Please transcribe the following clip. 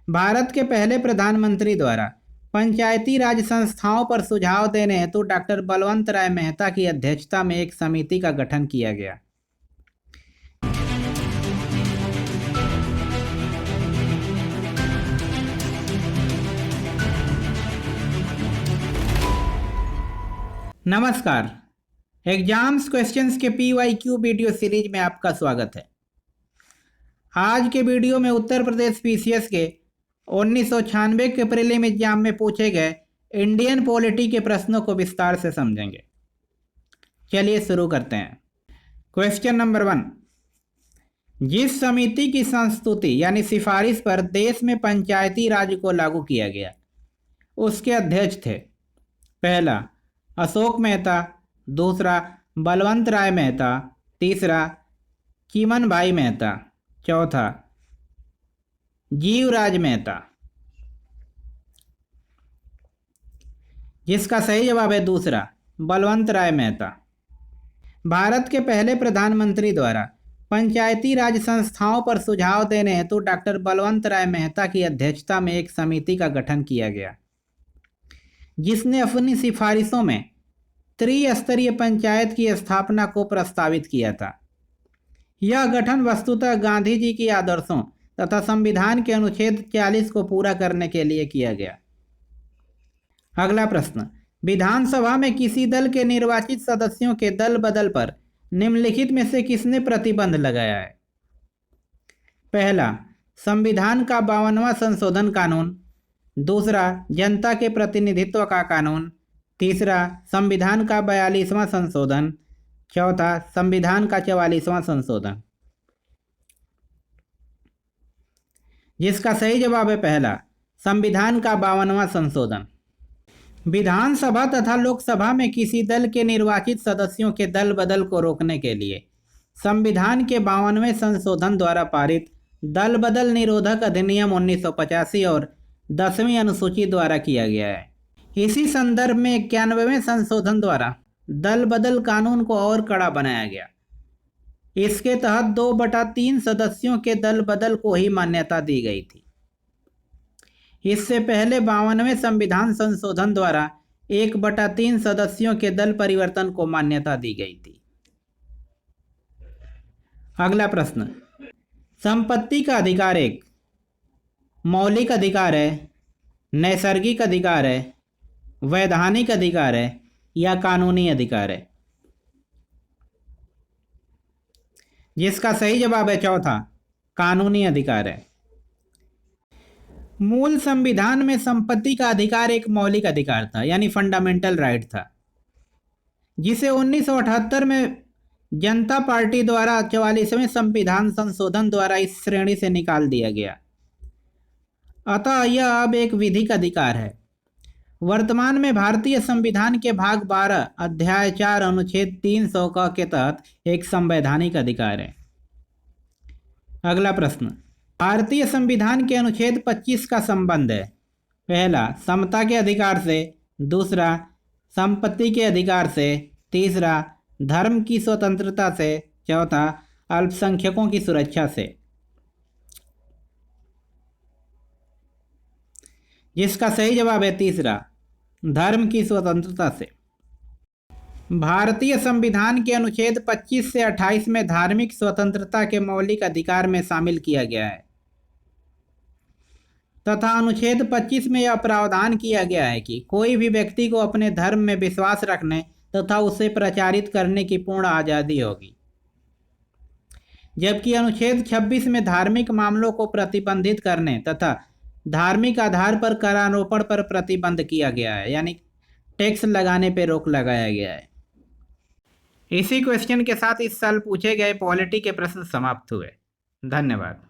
भारत के पहले प्रधानमंत्री द्वारा पंचायती राज संस्थाओं पर सुझाव देने हेतु डॉक्टर बलवंत राय मेहता की अध्यक्षता में एक समिति का गठन किया गया। नमस्कार, एग्जाम्स क्वेश्चंस के PYQ वीडियो सीरीज में आपका स्वागत है। आज के वीडियो में उत्तर प्रदेश PCS के 1996 के प्रीलिम एग्जाम में पूछे गए इंडियन पॉलिटी के प्रश्नों को विस्तार से समझेंगे। चलिए शुरू करते हैं। क्वेश्चन नंबर 1, जिस समिति की संस्तुति यानी सिफारिश पर देश में पंचायती राज को लागू किया गया उसके अध्यक्ष थे। पहला अशोक मेहता, दूसरा बलवंत राय मेहता, तीसरा चिमन भाई मेहता, चौथा जीवराज मेहता। जिसका सही जवाब है दूसरा, बलवंत राय मेहता। भारत के पहले प्रधानमंत्री द्वारा पंचायती राज संस्थाओं पर सुझाव देने हेतु डॉक्टर बलवंत राय मेहता की अध्यक्षता में एक समिति का गठन किया गया, जिसने अपनी सिफारिशों में त्रिस्तरीय पंचायत की स्थापना को प्रस्तावित किया था। यह गठन वस्तुतः गांधी जी की आदर्शों तथा संविधान के अनुच्छेद 40 को पूरा करने के लिए किया गया। अगला प्रश्न, विधानसभा में किसी दल के निर्वाचित सदस्यों के दल बदल पर निम्नलिखित में से किसने प्रतिबंध लगाया है? पहला संविधान का 52वां संशोधन कानून, दूसरा जनता के प्रतिनिधित्व का कानून, तीसरा संविधान का 42वां संशोधन, चौथा संविधान का 44वां संशोधन। जिसका सही जवाब है पहला, संविधान का 52वां संशोधन। विधानसभा तथा लोकसभा में किसी दल के निर्वाचित सदस्यों के दल बदल को रोकने के लिए संविधान के 52वें संशोधन द्वारा पारित दल बदल निरोधक अधिनियम 1985 और 10वीं अनुसूची द्वारा किया गया है। इसी संदर्भ में 91वें संशोधन द्वारा दल बदल कानून को और कड़ा बनाया गया। इसके तहत 2/3 सदस्यों के दल बदल को ही मान्यता दी गई थी। इससे पहले 52वें संविधान संशोधन द्वारा 1/3 सदस्यों के दल परिवर्तन को मान्यता दी गई थी। अगला प्रश्न, संपत्ति का अधिकार एक मौलिक अधिकार है, नैसर्गिक अधिकार है, वैधानिक अधिकार है या कानूनी अधिकार है? जिसका सही जवाब है चौथा, कानूनी अधिकार है। मूल संविधान में संपत्ति का अधिकार एक मौलिक अधिकार था, यानी फंडामेंटल राइट था, जिसे 1978 में जनता पार्टी द्वारा 44वें संविधान संशोधन द्वारा इस श्रेणी से निकाल दिया गया। अतः यह अब एक विधिक अधिकार है। वर्तमान में भारतीय संविधान के भाग 12 अध्याय 4 अनुच्छेद 300 क के तहत एक संवैधानिक अधिकार है। अगला प्रश्न, भारतीय संविधान के अनुच्छेद 25 का संबंध है। पहला समता के अधिकार से, दूसरा संपत्ति के अधिकार से, तीसरा धर्म की स्वतंत्रता से, चौथा अल्पसंख्यकों की सुरक्षा से। जिसका सही जवाब है तीसरा, धर्म की स्वतंत्रता से। भारतीय संविधान के अनुच्छेद 25 से 28 में धार्मिक स्वतंत्रता के मौलिक अधिकार में शामिल किया गया है तथा अनुच्छेद 25 में यह प्रावधान किया गया है कि कोई भी व्यक्ति को अपने धर्म में विश्वास रखने तथा उसे प्रचारित करने की पूर्ण आज़ादी होगी। जबकि अनुच्छेद 26 में धार्मिक मामलों को प्रतिबंधित करने तथा धार्मिक आधार पर करारोपण पर प्रतिबंध किया गया है, यानी टैक्स लगाने पर रोक लगाया गया है। इसी क्वेश्चन के साथ इस साल पूछे गए पॉलिटी के प्रश्न समाप्त हुए। धन्यवाद।